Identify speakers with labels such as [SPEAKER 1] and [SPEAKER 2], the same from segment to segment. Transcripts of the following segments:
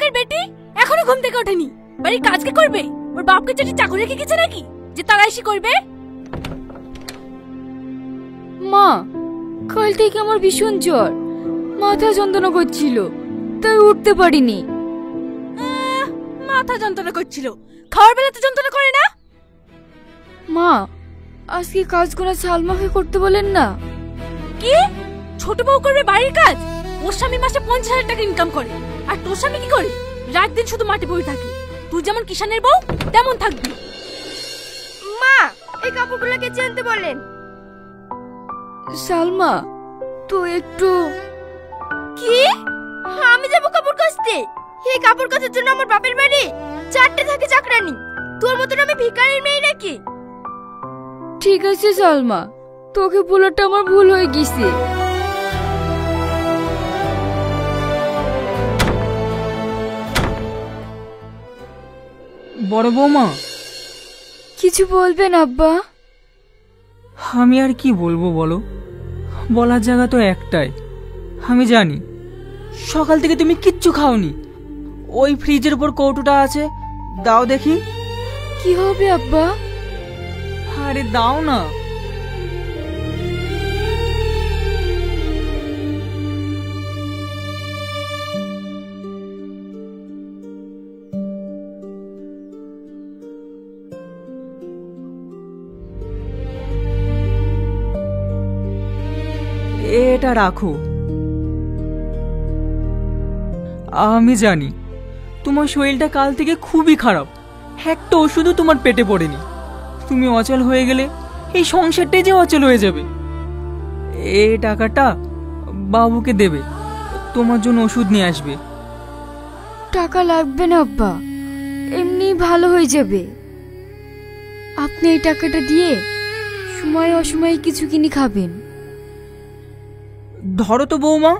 [SPEAKER 1] গ্রামের বেটি এখনো ঘুম থেকে ওঠেনি, বাড়ির কাজ কে করবে? ওর বাপকে চাটি চাকরি রেখে গেছে নাকি যে তারা এসে করবে?
[SPEAKER 2] মা, কাল থেকে আমার ভীষণ জ্বর, মাথা যন্ত্রণা করছিল, তাই উঠতে পারিনি।
[SPEAKER 1] মাথা যন্ত্রণা করছিল, খাওয়ার বেলাতে যন্ত্রণা করে না?
[SPEAKER 2] মা, আজকে কাজগুলো সালমাকে করতে বলেন না।
[SPEAKER 1] কি? ছোট বউ করবে বাড়ির কাজ? ওর স্বামী মাসে 50,000 টাকা ইনকাম করে, আর তোর স্বামী কি করে? রাত দিন শুধু মাঠে বসে থাকে। তুই যেমন কিষানের বউ তেমন থাকবি।
[SPEAKER 3] মা, এই কাপড়গুলো কেচে আনতে বলেন।
[SPEAKER 2] সালমা, তো একটু।
[SPEAKER 3] কি? আমি যাবো কাপড় কাচতে? এই কাপড় কাচার জন্য আমার বাপের বাড়ি 4টে থাকে চাকরানি। তোর মতন আমি ভিখারির মেয়ে নাকি?
[SPEAKER 2] ঠিক আছে সালমা, তোকে বলাটা আমার ভুল হয়ে গেছে।
[SPEAKER 4] বড় বৌমা,
[SPEAKER 2] কিছু বলবেন আব্বা?
[SPEAKER 4] আমি আর কি বলবো বলো, বলার জায়গা তো একটাই। আমি জানি সকাল থেকে তুমি কিচ্ছু খাওনি। ওই ফ্রিজের উপর কৌটোটা আছে, দাও দেখি।
[SPEAKER 2] কি হবে আব্বা?
[SPEAKER 4] আরে দাও না। এটা রাখো। আমি জানি তোমার শরীরটা কাল থেকে খুবই খারাপ, একটা ওষুধও তোমার পেটে পড়েনি। তুমি অচল হয়ে গেলে এই সংসারটাই যে অচল হয়ে যাবে। এই টাকাটা বাবুকে দেবে, তোমার জন্য ওষুধ নিয়ে আসবে।
[SPEAKER 2] টাকা লাগবে না আব্বা, এমনি ভালো হয়ে যাবে। আপনি এই টাকাটা দিয়ে সময় অসময়ে কিছু কিনে খাবেন।
[SPEAKER 4] ধরো তো বৌমা।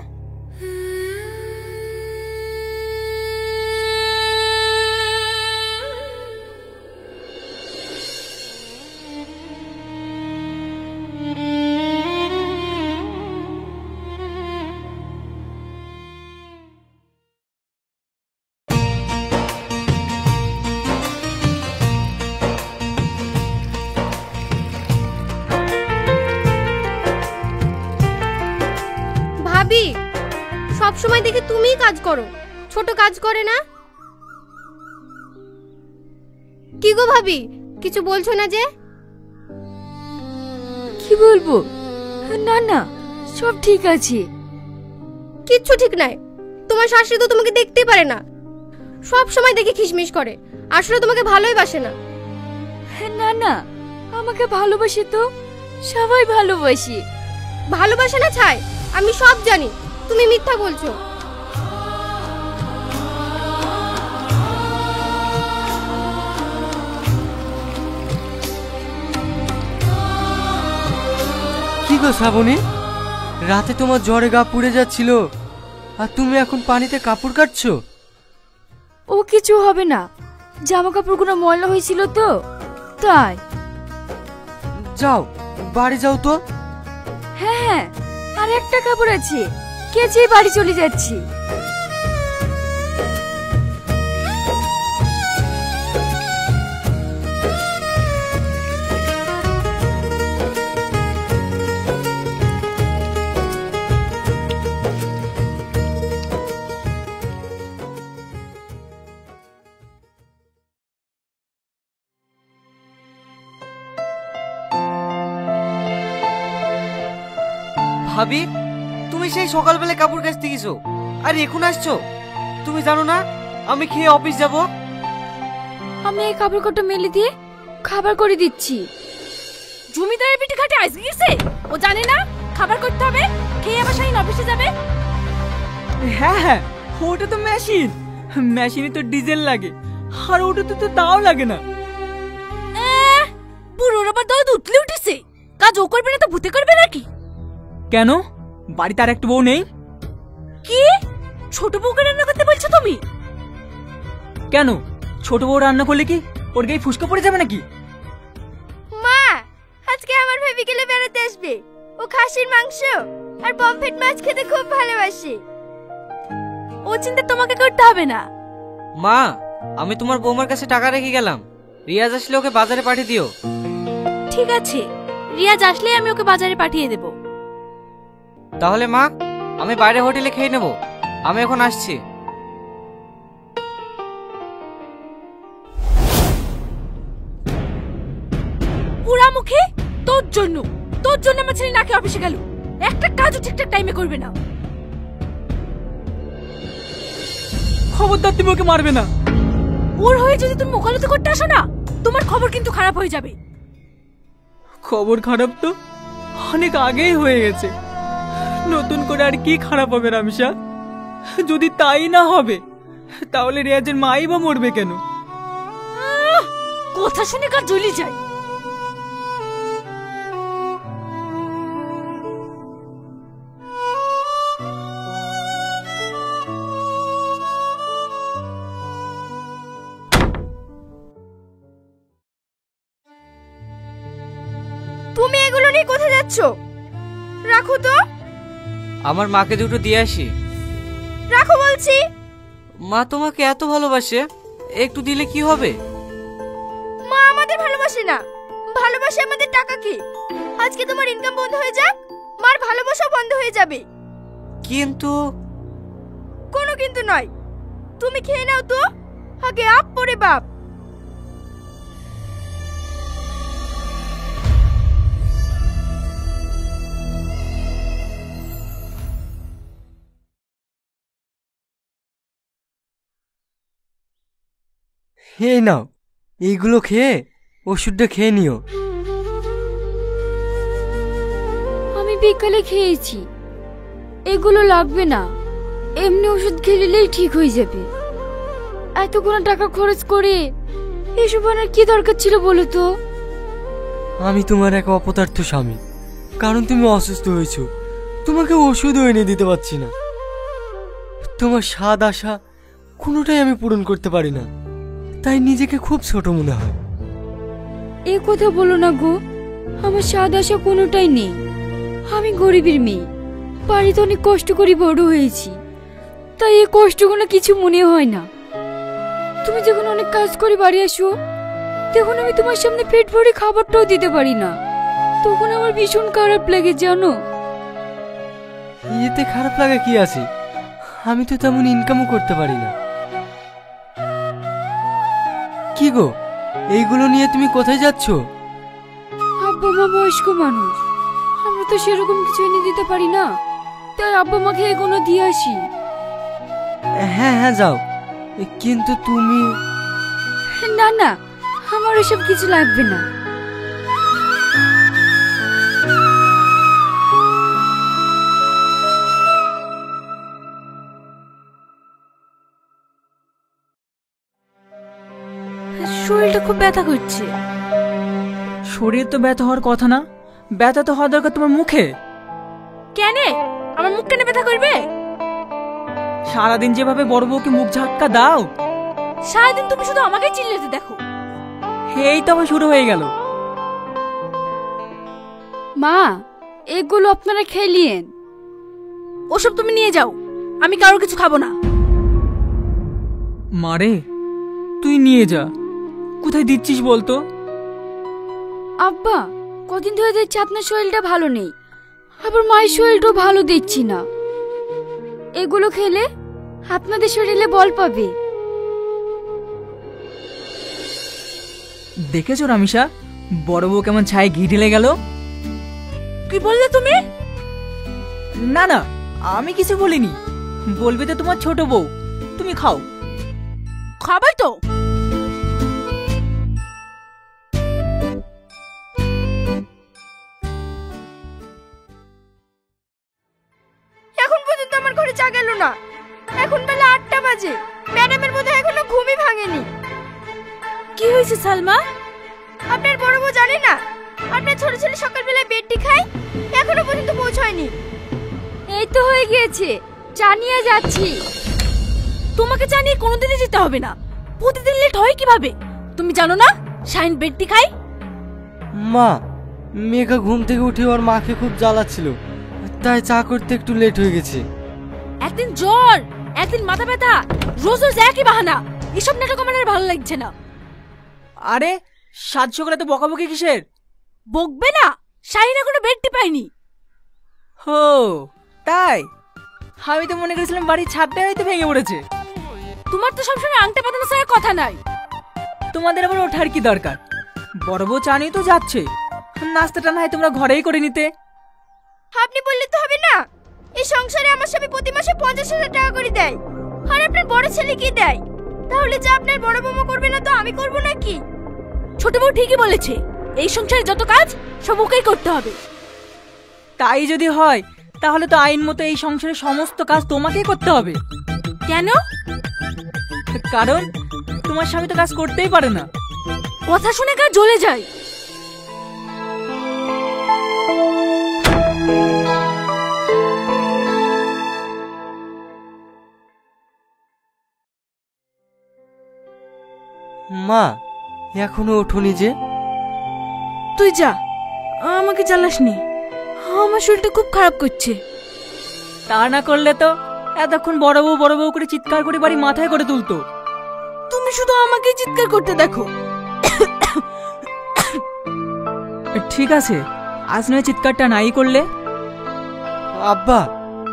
[SPEAKER 3] সব সময় দেখি তুমিই কাজ করো, ছোট কাজ করে না। কি গো ভাবি, কিছু বলছো না যে?
[SPEAKER 2] কি বলবো? না না, সব ঠিক আছে।
[SPEAKER 3] কিচ্ছু ঠিক নাই। তোমার শাশুড়ি তো তোমাকে দেখতেই পারে না, সব সময় দেখি খিসমিস করে, আসলে তোমাকে ভালোই বাসে না।
[SPEAKER 2] না না, আমাকে ভালোবাসে তো, সবাই ভালোবাসে।
[SPEAKER 3] ভালোবাসে না ছাই, আমি সব জানি, তুমি মিথ্যা বলছো।
[SPEAKER 5] কি গো শ্রাবণী, রাতে তোমার জ্বরে গা পুড়ে যাচ্ছিল, আর তুমি এখন পানিতে কাপড় কাটছো?
[SPEAKER 2] ও কিছু হবে না, জামা কাপড়গুলো ময়লা হয়েছিল তো তাই।
[SPEAKER 5] যাও বাড়ি যাও তো।
[SPEAKER 2] হ্যাঁ হ্যাঁ, আর একটা কাপড় আছে, কেচে বাড়ি চলে যাচ্ছি।
[SPEAKER 5] ভাবি, তুমি সেই সকালবেলা কাপড় কাচতে গেছো আর এখন আসছো? তুমি জানো না আমি খেয়ে অফিস যাব?
[SPEAKER 2] আমি এই কাপড় কটা মেলে দিয়ে খাবার করে দিচ্ছি।
[SPEAKER 1] জমিদারের পিঠে খাটে আইস গেছে, ও জানে না খাবার করতে হবে, খেয়ে আবার শাহিন অফিসে যাবে।
[SPEAKER 4] হ্যাঁ হ্যাঁ, ওটা তো মেশিন, মেশিনে তো ডিজেল লাগে, আর ওটাতে তো তাও লাগে না।
[SPEAKER 1] পুরোর আবার দৌড় উঠলে উঠেছে, কাজ ও করবে না তো ভূতে করবে নাকি?
[SPEAKER 4] কেন, বাড়িতে আর একটা বউ নেই?
[SPEAKER 1] কি ছোট বউকে রান্না করতে বলছো তুমি?
[SPEAKER 4] কেন, ছোট বউ রান্না করলে কি ওর গায়ে ফুসকা পড়ে যাবে নাকি?
[SPEAKER 3] মা, আজকে আমার ভাবি গেলে বেড়াতে আসবে, ও খাসির মাংস আর পমফ্রেট মাছ খেতে খুব ভালোবাসে।
[SPEAKER 1] ও চিন্তা তোমাকে করতে হবে না,
[SPEAKER 5] মা, আমি তোমার বৌমার কাছে টাকা রেখে গেলাম। রিয়াজ আসলে ওকে বাজারে পাঠিয়ে দিও।
[SPEAKER 1] ঠিক আছে, রিয়াজ আসলেই আমি ওকে বাজারে পাঠিয়ে দেব।
[SPEAKER 5] তাহলে মা, আমি বাইরে হোটেলে খেয়ে নেব। আমি এখন আসছি।
[SPEAKER 1] পুরা মুখে তোর জন্য আমার ছেলে নাকি অফিসে গেল, একটা কাজও ঠিকঠাক টাইমে করবে না।
[SPEAKER 4] খবরদার, তুমি ওকে মারবে না।
[SPEAKER 1] ওর হয়ে যদি তুমি মোকালতি করতে আসো না, তোমার খবর কিন্তু খারাপ হয়ে যাবে।
[SPEAKER 4] খবর খারাপ তো অনেক আগেই হয়ে গেছে, নতুন করে আর কি খারাপ হবে রামিসা? যদি তাই না হবে তাহলে রিয়াজের মাই বা মরবে কেন?
[SPEAKER 1] কথা শুনে কার জ্বলি যায়।
[SPEAKER 3] তুমি এগুলো নিয়ে কোথায় যাচ্ছ? রাখো তো।
[SPEAKER 5] আমার মাকে দুটো দিয়ে আসি।
[SPEAKER 3] রাখো বলছি।
[SPEAKER 5] মা তোমাকে এত ভালোবাসে, একটু দিলে কি হবে?
[SPEAKER 3] মা আমাদের ভালোবাসে না, ভালোবাসে আমাদের টাকাকে। আজকে তোমার ইনকাম বন্ধ হয়ে যাক, মার ভালোবাসা বন্ধ হয়ে যাবে।
[SPEAKER 5] কিন্তু
[SPEAKER 3] কোনো কিন্তু নয়, তুমি খেয়ে নাও তো, আগে আপ পরে বাপ।
[SPEAKER 6] হে নাও, এইগুলো খেয়ে ওষুধটা খেয়ে নিও।
[SPEAKER 2] আমি বিকালে খেয়েছি, এগুলো লাগবে না। এমনি ওষুধ খেলেই ঠিক হয়ে যাবে। এতগুলো টাকা খরচ করে এসব আনার কি দরকার ছিল বলো তো?
[SPEAKER 6] আমি তোমার এক অপদার্থ স্বামী, কারণ তুমি অসুস্থ হয়েছো, তোমাকে ওষুধও এনে দিতে পারছি না। তোমার স্বাদ আশা কোনোটাই আমি পূরণ করতে পারি না, তাই নিজেকে খুব ছোট মনে হয়।
[SPEAKER 2] এ কথা বলো না গো, আমার স্বাদ আশা কোনোটাই নেই। আমি গরিবের মেয়ে, বাড়িতে অনেক কষ্ট করে বড় হয়েছি, তাই এই কষ্টগুলো কিছু মনে হয় না। তুমি যখন অনেক কাজ করে বাড়ি আসো, তখন আমি তোমার সামনে পেট ভরে খাবারটাও দিতে পারি না, তখন আমার ভীষণ খারাপ লাগে জানো।
[SPEAKER 6] এতে খারাপ লাগা কি আছে? আমি তো তেমন ইনকামও করতে পারি না। কি গো, এইগুলো নিয়ে তুমি কোথায় যাচ্ছ?
[SPEAKER 2] আব্বা মা বয়স্ক মানুষ, আমরা তো সেরকম কিছু এনে দিতে পারি না, তাই আব্বা মাকে এগুলো দিয়ে আসি।
[SPEAKER 6] হ্যাঁ হ্যাঁ যাও, কিন্তু তুমি।
[SPEAKER 2] না না, আমার এসব কিছু লাগবে না।
[SPEAKER 1] শরীরটা খুব ব্যথা করছে।
[SPEAKER 4] শরীর তো ব্যথা হওয়ার কথা না, ব্যথা তো হওয়া দরকার তোমার মুখে।
[SPEAKER 1] কেন আমার মুখ কেন ব্যথা করবে?
[SPEAKER 4] সারাদিন যেভাবে বড় বউকে মুখ ঝাক্কা দাও,
[SPEAKER 1] সারাদিন তুমি শুধু আমাকেই চিল্লাতে দেখো।
[SPEAKER 4] এই তো আবার শুরু হয়ে গেল।
[SPEAKER 2] মা, এগুলো আপনারা খেলিয়েন।
[SPEAKER 1] ওসব তুমি নিয়ে যাও, আমি কারোর কিছু খাবো না।
[SPEAKER 4] মারে, তুই নিয়ে যা। কোথায় দিচ্ছিস বলতো?
[SPEAKER 2] আব্বা, কদিন ধরে দেখছি আপনার শরীরটা ভালো নেই, আবার মায়ের শরীরটাও ভালো দেখছি না। এগুলো খেলে আপনাদের শরীরে বল পাবে।
[SPEAKER 4] দেখেছো রামিসা, বড় বউ কেমন ছায় ঘি ঢেলে গেল?
[SPEAKER 1] কি বললে তুমি?
[SPEAKER 4] না না, আমি কিছু বলিনি। বলবে তো তোমার ছোট বউ। তুমি খাও।
[SPEAKER 1] খাবার তো
[SPEAKER 3] এখন পর্যন্ত আমার ঘরে চা গেল না। এখন বেলা 8টা বাজে, ম্যাডামের মধ্যে এখনো ঘুমই ভাঙেনি।
[SPEAKER 1] কি হয়েছে সালমা?
[SPEAKER 3] আপনার বড় বউ জানে না আপনার ছোট ছেলে সকালবেলায় বেডটি খায়, এখনো পর্যন্ত পৌঁছায়নি।
[SPEAKER 2] এই তো হয়ে গিয়েছে, চা নিয়ে যাচ্ছি।
[SPEAKER 1] তোমাকে জানিয়ে কোনোদিনই যেতে হবে না। প্রতিদিন লেট হয় কিভাবে তুমি জানো না? শাইন বেডটি খায়।
[SPEAKER 6] মা, মেঘা ঘুম থেকে উঠে ওর মাকে খুব জ্বালাচ্ছিল, তাই চা করতে একটু লেট হয়ে গেছে।
[SPEAKER 1] একদিন জ্বর, একদিন মাথা ব্যথা, রোজ রোজ একই বাহানা। এসব নাটক আমার আর ভালো লাগছে না।
[SPEAKER 4] আরে সাত সকালে তো বকাবকি কিসের?
[SPEAKER 1] বকবে না, শাহিন এখনো বেডটি পাইনি।
[SPEAKER 4] হো তাই? আমি তো মনে করেছিলাম বাড়ির ছাদটাই হয়তো ভেঙে পড়েছে।
[SPEAKER 1] তোমার তো সবসময় আংটা পাতানো ছাড়া কথা নাই।
[SPEAKER 4] তোমাদের আবার ওঠার কি দরকার? বড় বউ চা নিয়ে তো যাচ্ছে, নাস্তাটা না হয় তোমরা ঘরেই করে নিতে।
[SPEAKER 3] আপনি বললে তো হবে না, এই সংসারে আমার স্বামী প্রতি মাসে 50,000 টাকা করে দেয়, আর আপনার বড় ছেলে কি দেয়? তাহলে যা আপনার বড় বৌমা করবে না তো আমি করব নাকি?
[SPEAKER 1] ছোট বউ ঠিকই বলেছে, এই সংসারে যত কাজ সব ওকেই করতে হবে।
[SPEAKER 4] তাই যদি হয় তাহলে তো আইন মতো এই সংসারের সমস্ত কাজ তোমাকেই করতে হবে।
[SPEAKER 1] কেন?
[SPEAKER 4] কারণ তোমার স্বামী তো কাজ করতেই পারে না।
[SPEAKER 1] কথা শুনে গা জ্বলে যায়।
[SPEAKER 6] মা এখনো ওঠোনি যে?
[SPEAKER 1] তুই যা, আমাকে জ্বালাসনি, আমার শরীরটা খুব খারাপ করছে।
[SPEAKER 4] তা না করলে তো এতক্ষণ বড় বউ করে চিৎকার করে বাড়ি মাথায় করে তুলতো।
[SPEAKER 1] তুমি শুধু আমাকেই চিৎকার করতে দেখো।
[SPEAKER 4] ঠিক আছে, আজ নয় চিৎকারটা নাই করলে।
[SPEAKER 6] আব্বা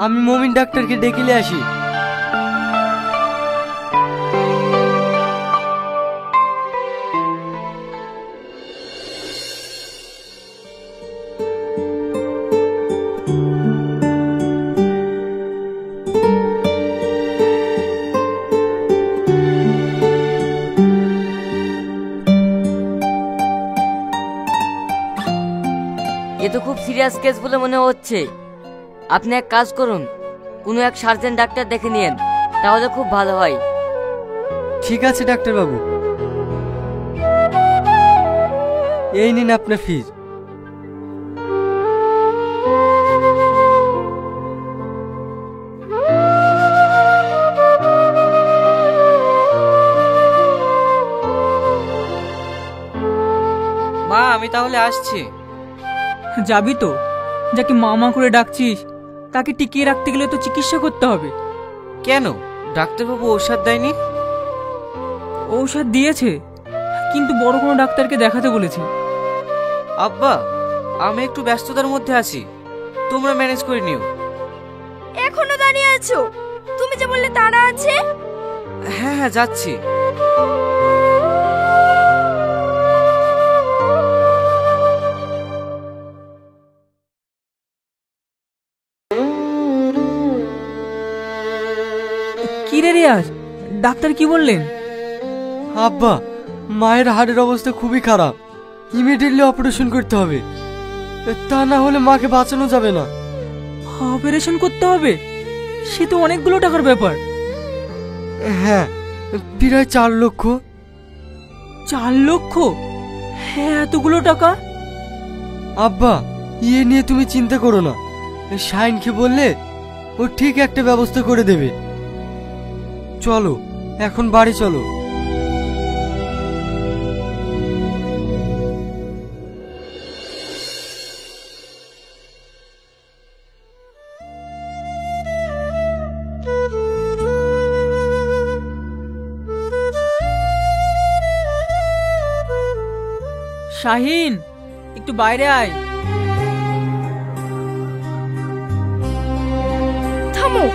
[SPEAKER 6] আমি মমিন ডাক্তারকে ডেকে নিয়ে আসি।
[SPEAKER 7] এ তো খুব সিরিয়াস কেস বলে মনে হচ্ছে। আপনি এক কাজ করুন, কোনো এক সার্জন ডাক্তার দেখে নিন, তাহলে খুব ভালো হয়।
[SPEAKER 6] ঠিক আছে ডাক্তারবাবু, এই নিন আপনার ফিজ।
[SPEAKER 5] মা আমি তাহলে আসছি।
[SPEAKER 4] যাবি তো? যাকে মামা করে ডাকছিস তাকে টিকিয়ে রাখতে গেলে তো চিকিৎসা করতে হবে।
[SPEAKER 5] কেন, ডাক্তারবাবু ঔষধ দেয়নি?
[SPEAKER 4] ঔষধ দিয়েছে, কিন্তু বড় কোনো ডাক্তারকে দেখাতে বলেছে।
[SPEAKER 5] আব্বা আমি একটু ব্যস্ততার মধ্যে আছি, তোমরা ম্যানেজ করে নিও।
[SPEAKER 3] এখনো দাঁড়িয়ে আছো? তুমি যে বললে তাড়া আছে।
[SPEAKER 5] হ্যাঁ হ্যাঁ যাচ্ছি।
[SPEAKER 4] কি রে রিয়াজ, ডাক্তার কি বললেন?
[SPEAKER 6] আব্বা মায়ের হাড়ের অবস্থা খুবই খারাপ, ইমিডিয়েটলি অপারেশন করতে হবে, তা না হলে মাকে বাঁচানো যাবে না।
[SPEAKER 4] অপারেশন করতে হবে? সে তো অনেকগুলো টাকার ব্যাপার।
[SPEAKER 6] হ্যাঁ প্রায় 4 লক্ষ।
[SPEAKER 4] 4 লক্ষ? হ্যাঁ এতগুলো টাকা?
[SPEAKER 6] আব্বা ইয়ে নিয়ে তুমি চিন্তা করো না, শাইনকে বললে ও ঠিক একটা ব্যবস্থা করে দেবে। চলো এখন বাড়ি চলো।
[SPEAKER 4] শাহিন একটু বাইরে আয়।
[SPEAKER 3] থামো,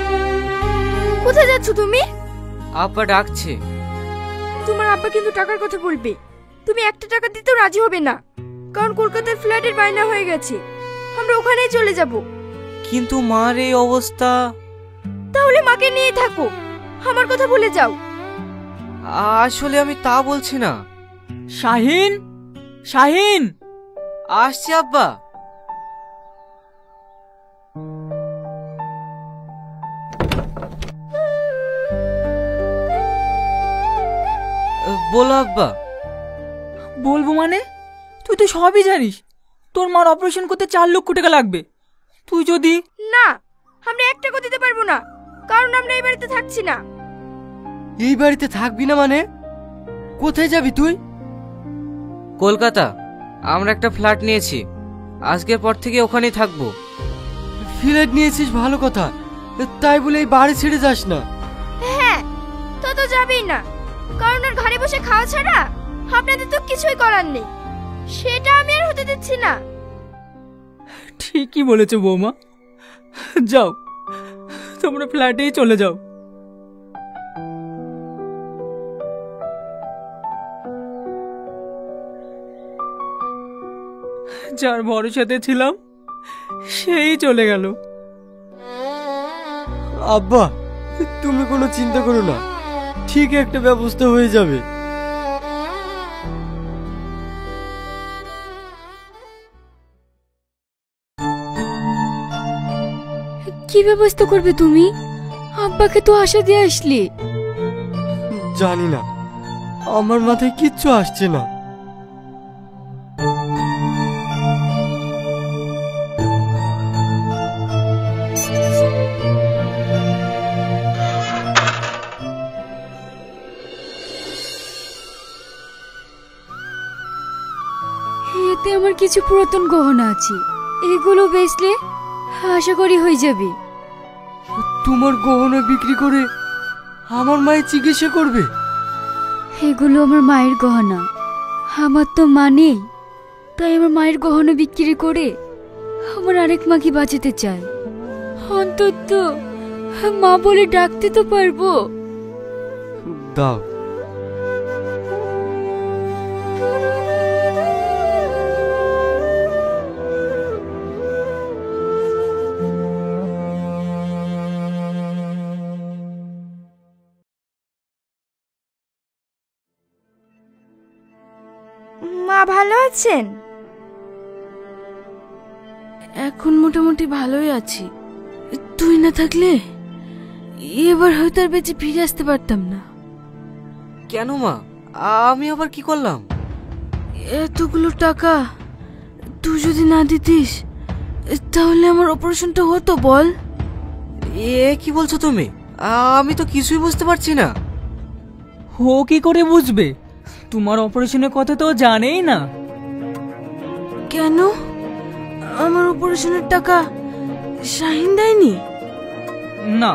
[SPEAKER 3] কোথায় যাচ্ছ তুমি?
[SPEAKER 5] আব্বা ডাকছে।
[SPEAKER 3] তোমার আব্বা কিন্তু টাকার কথা বলবে, তুমি 1 টাকা দিতেও রাজি হবে না, কারণ কলকাতার ফ্ল্যাটের বায়না হয়ে গেছে, আমরা ওখানেই চলে যাব।
[SPEAKER 5] কিন্তু মার এই অবস্থা।
[SPEAKER 3] তাহলে মাকে নিয়ে থাকো, আমার কথা ভুলে যাও।
[SPEAKER 5] আসলে আমি তা বলছি না।
[SPEAKER 4] শাহিন, শাহিন
[SPEAKER 5] আসছি আব্বা। বলো আব্বা।
[SPEAKER 4] বলবো মানে? তুই তো সবই জানিস, তোর মার অপারেশন করতে 4 লক্ষ টাকা লাগবে। তুই যদি
[SPEAKER 3] না, আমরা 1 টাকা দিতে পারবো না, কারণ আমরা এই বাড়িতে থাকছি না।
[SPEAKER 6] এই বাড়িতে থাকবি না মানে? কোথায় যাবি তুই?
[SPEAKER 5] কলকাতা, আমরা একটা ফ্ল্যাট নিয়েছি, আজকের পর থেকে ওখানেই থাকবো।
[SPEAKER 6] ফ্ল্যাট নিয়েছিস ভালো কথা, তাই বলে এই বাড়ি ছেড়ে যাস না।
[SPEAKER 3] হ্যাঁ, তো যাবেই না, কারণ ওর ঘরে বসে খাওয়া ছাড়া আপনাদের তো কিছুই করার নেই। সেটা আমি আর হতে দিচ্ছি না।
[SPEAKER 4] ঠিকই বলেছো বৌমা, যাও তোমরা ফ্ল্যাটেই চলে যাও। যার ভরসাতে ছিলাম সেই চলে গেল।
[SPEAKER 6] আব্বা, তুমি কোনো চিন্তা করো না, ঠিক একটা ব্যবস্থা হয়ে যাবে।
[SPEAKER 2] কি ব্যবস্থা করবে তুমি? আব্বাকে তো আশা দিয়ে আসলে।
[SPEAKER 6] জানি না, আমার মাথায় কিচ্ছু আসছে না।
[SPEAKER 2] এতে আমার কিছু পুরাতন গহনা আছে, এগুলো বেচলে আশা করি হয়ে যাবে।
[SPEAKER 6] তোমার গহনা বিক্রি করে আমার মায়ের চিকিৎসা করবে?
[SPEAKER 2] এগুলো আমার মায়ের গহনা, আমার তো মা নেই, তাই আমার মায়ের গহনা বিক্রি করে আমার আরেক মাকে বাঁচাতে চাই। অন্তত মা বলে ডাকতে তো পারবো।
[SPEAKER 6] দাও।
[SPEAKER 3] মা ভালো আছেন?
[SPEAKER 1] এখন মোটামুটি ভালোই আছি। তুই না থাকলে এবার হয়তো আর বেঁচে ফিরে আসতে পারতাম না।
[SPEAKER 5] কেন মা, আমি আবার কি করলাম?
[SPEAKER 1] এতগুলো টাকা তুই যদি না দিতিস তাহলে আমার অপারেশনটা হতো বল।
[SPEAKER 5] এ কি বলছো তুমি? আমি তো কিছুই বুঝতে পারছি না।
[SPEAKER 4] ও কি করে বুঝবে? তোমার অপারেশনের কথা তো জানেই না।
[SPEAKER 1] কেন? আমার অপারেশনের টাকা শাহিন দেয়নি?
[SPEAKER 4] না,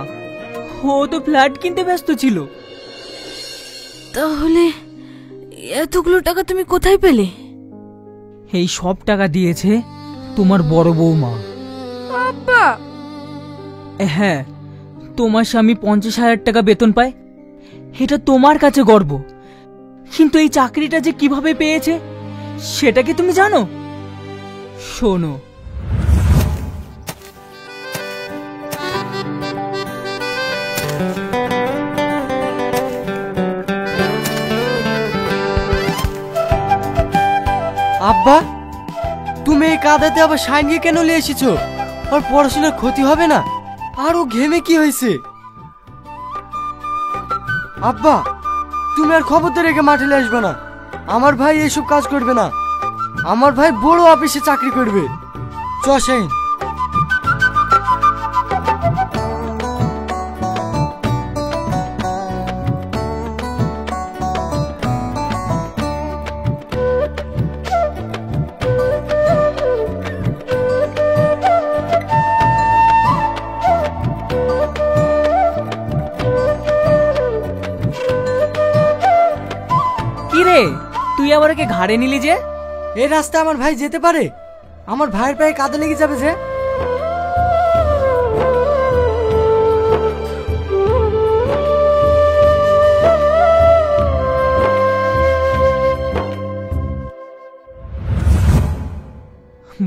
[SPEAKER 4] ও তো ফ্ল্যাট কিনতে ব্যস্ত ছিল।
[SPEAKER 1] তাহলে এতগুলো টাকা তুমি কোথায় পেলে?
[SPEAKER 4] এই সব টাকা দিয়েছে তোমার বড় বৌমা।
[SPEAKER 3] আব্বা,
[SPEAKER 4] হ্যাঁ, তোমার স্বামী 50,000 টাকা বেতন পায়, এটা তোমার কাছে গর্ব। কিন্তু এই চাকরিটা যে কিভাবে পেয়েছে সেটা কি তুমি জানো? শোনো,
[SPEAKER 6] আব্বা, তুমি এই কাদাতে আবার শাইনকে কেন নিয়ে এসেছো? আর পড়াশোনার ক্ষতি হবে না? আর ও ঘেমে কি হয়েছে? আব্বা, তুমি আর খবরদার রেখে মাঠে নিয়ে আসবে না। আমার ভাই এসব কাজ করবে না। আমার ভাই বড় অফিসে চাকরি করবে। চ শাইন।
[SPEAKER 4] কি রে, তুই আবার একে ঘাড়ে নিলি যে?
[SPEAKER 6] এই রাস্তায় আমার ভাই যেতে পারে? আমার ভাইয়ের পায়ে কাদা লেগে যাবে যে।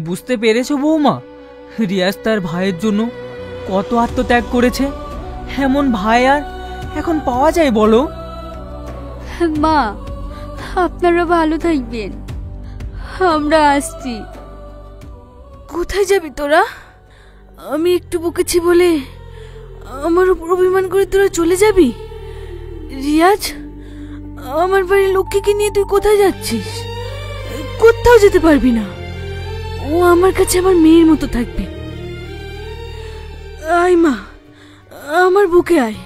[SPEAKER 4] বুঝতে পেরেছো বৌমা, রিয়াজ তার ভাইয়ের জন্য কত আত্মত্যাগ করেছে? এমন ভাই আর এখন পাওয়া যায় বলো?
[SPEAKER 2] মা, আপনারা ভালো থাকবেন, আমরা আসছি।
[SPEAKER 1] কোথায় যাবি তোরা? আমি একটু বকেছি বলে আমার উপর অভিমান করে তোরা চলে যাবি? রিয়াজ, আমার বাড়ির লক্ষ্মীকে নিয়ে তুই কোথায় যাচ্ছিস? কোথাও যেতে পারবি না, ও আমার কাছে আমার মেয়ের মতো থাকবে। আয় মা, আমার বুকে আয়।